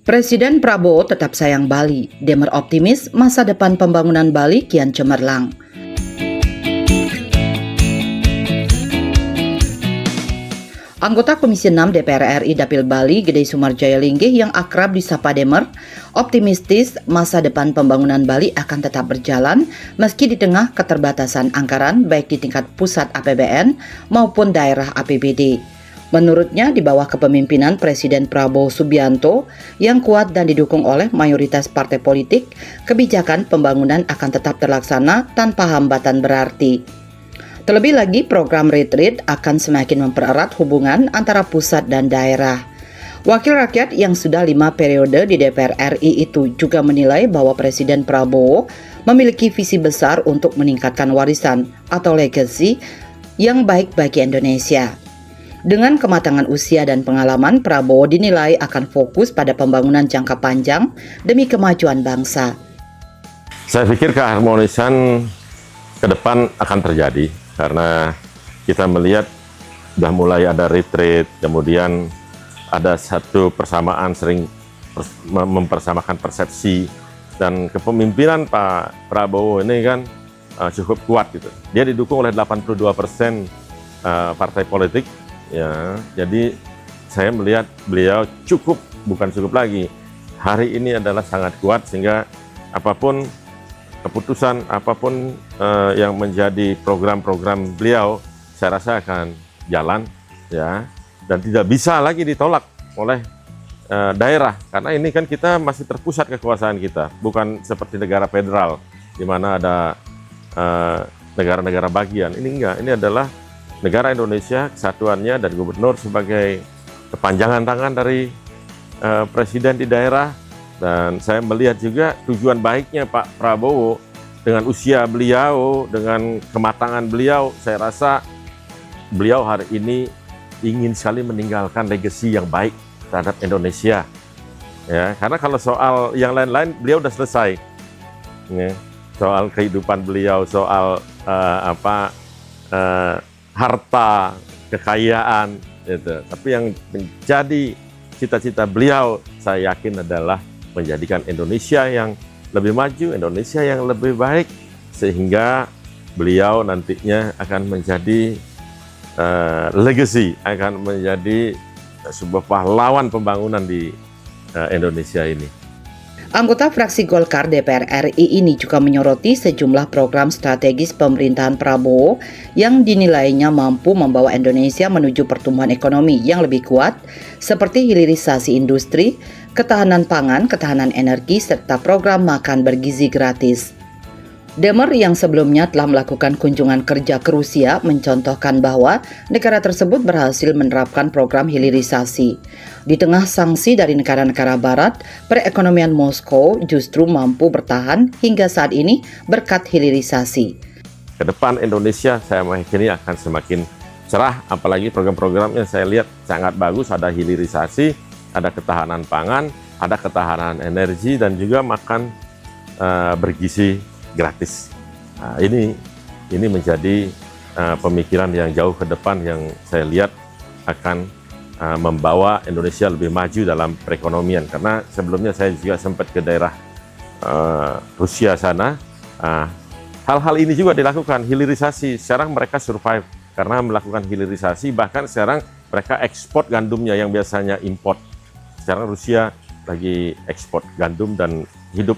Presiden Prabowo tetap sayang Bali. Demer optimis masa depan pembangunan Bali kian cemerlang. Anggota Komisi 6 DPR RI Dapil Bali, Gede Sumarjaya Linggih yang akrab disapa Demer, optimistis masa depan pembangunan Bali akan tetap berjalan meski di tengah keterbatasan anggaran baik di tingkat pusat APBN maupun daerah APBD. Menurutnya, di bawah kepemimpinan Presiden Prabowo Subianto yang kuat dan didukung oleh mayoritas partai politik, kebijakan pembangunan akan tetap terlaksana tanpa hambatan berarti. Terlebih lagi, program retreat akan semakin mempererat hubungan antara pusat dan daerah. Wakil rakyat yang sudah 5 periode di DPR RI itu juga menilai bahwa Presiden Prabowo memiliki visi besar untuk meningkatkan warisan atau legacy yang baik bagi Indonesia. Dengan kematangan usia dan pengalaman, Prabowo dinilai akan fokus pada pembangunan jangka panjang demi kemajuan bangsa. Saya pikir keharmonisan ke depan akan terjadi karena kita melihat sudah mulai ada retreat, kemudian ada satu persamaan sering mempersamakan persepsi, dan kepemimpinan Pak Prabowo ini kan cukup kuat gitu. Dia didukung oleh 82% partai politik. Ya, jadi saya melihat beliau bukan cukup lagi. Hari ini adalah sangat kuat sehingga apapun keputusan, apapun yang menjadi program-program beliau, saya rasa akan jalan, ya, dan tidak bisa lagi ditolak oleh daerah karena ini kan kita masih terpusat kekuasaan kita, bukan seperti negara federal di mana ada negara-negara bagian. Ini enggak, ini adalah negara Indonesia, kesatuannya, dan gubernur sebagai kepanjangan tangan dari presiden di daerah. Dan saya melihat juga tujuan baiknya Pak Prabowo dengan usia beliau, dengan kematangan beliau, saya rasa beliau hari ini ingin sekali meninggalkan legacy yang baik terhadap Indonesia. Ya, karena kalau soal yang lain-lain beliau sudah selesai. Ya, soal kehidupan beliau, soal harta, kekayaan, gitu. Tapi yang menjadi cita-cita beliau, saya yakin adalah menjadikan Indonesia yang lebih maju, Indonesia yang lebih baik, sehingga beliau nantinya akan menjadi legacy, akan menjadi sebuah pahlawan pembangunan di Indonesia ini. Anggota fraksi Golkar DPR RI ini juga menyoroti sejumlah program strategis pemerintahan Prabowo yang dinilainya mampu membawa Indonesia menuju pertumbuhan ekonomi yang lebih kuat, seperti hilirisasi industri, ketahanan pangan, ketahanan energi, serta program makan bergizi gratis. Demer yang sebelumnya telah melakukan kunjungan kerja ke Rusia mencontohkan bahwa negara tersebut berhasil menerapkan program hilirisasi. Di tengah sanksi dari negara-negara barat, perekonomian Moskow justru mampu bertahan hingga saat ini berkat hilirisasi. Ke depan Indonesia saya meyakini akan semakin cerah, apalagi program-program yang saya lihat sangat bagus, ada hilirisasi, ada ketahanan pangan, ada ketahanan energi, dan juga makan bergizi gratis. Nah, ini menjadi pemikiran yang jauh ke depan yang saya lihat akan membawa Indonesia lebih maju dalam perekonomian. Karena sebelumnya saya juga sempat ke daerah Rusia sana. Hal-hal ini juga dilakukan, hilirisasi. Sekarang mereka survive karena melakukan hilirisasi, bahkan sekarang mereka ekspor gandumnya yang biasanya import. Sekarang Rusia lagi ekspor gandum dan hidup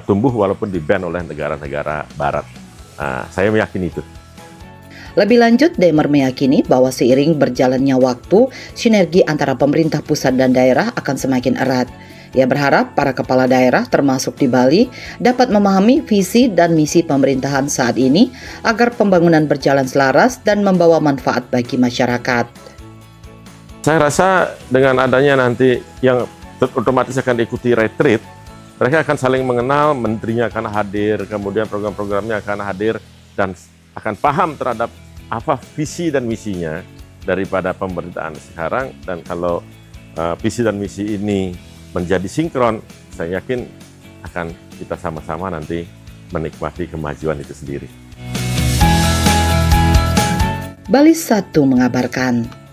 tumbuh walaupun di-ban oleh negara-negara barat. Saya meyakini itu. Lebih lanjut, Demer meyakini bahwa seiring berjalannya waktu, sinergi antara pemerintah pusat dan daerah akan semakin erat. Ia berharap para kepala daerah termasuk di Bali dapat memahami visi dan misi pemerintahan saat ini agar pembangunan berjalan selaras dan membawa manfaat bagi masyarakat. Saya rasa dengan adanya nanti yang otomatis akan diikuti retreat, mereka akan saling mengenal, menterinya akan hadir, kemudian program-programnya akan hadir, dan akan paham terhadap apa visi dan misinya daripada pemerintahan sekarang. Dan kalau visi dan misi ini menjadi sinkron, saya yakin akan kita sama-sama nanti menikmati kemajuan itu sendiri. Bali 1 mengabarkan.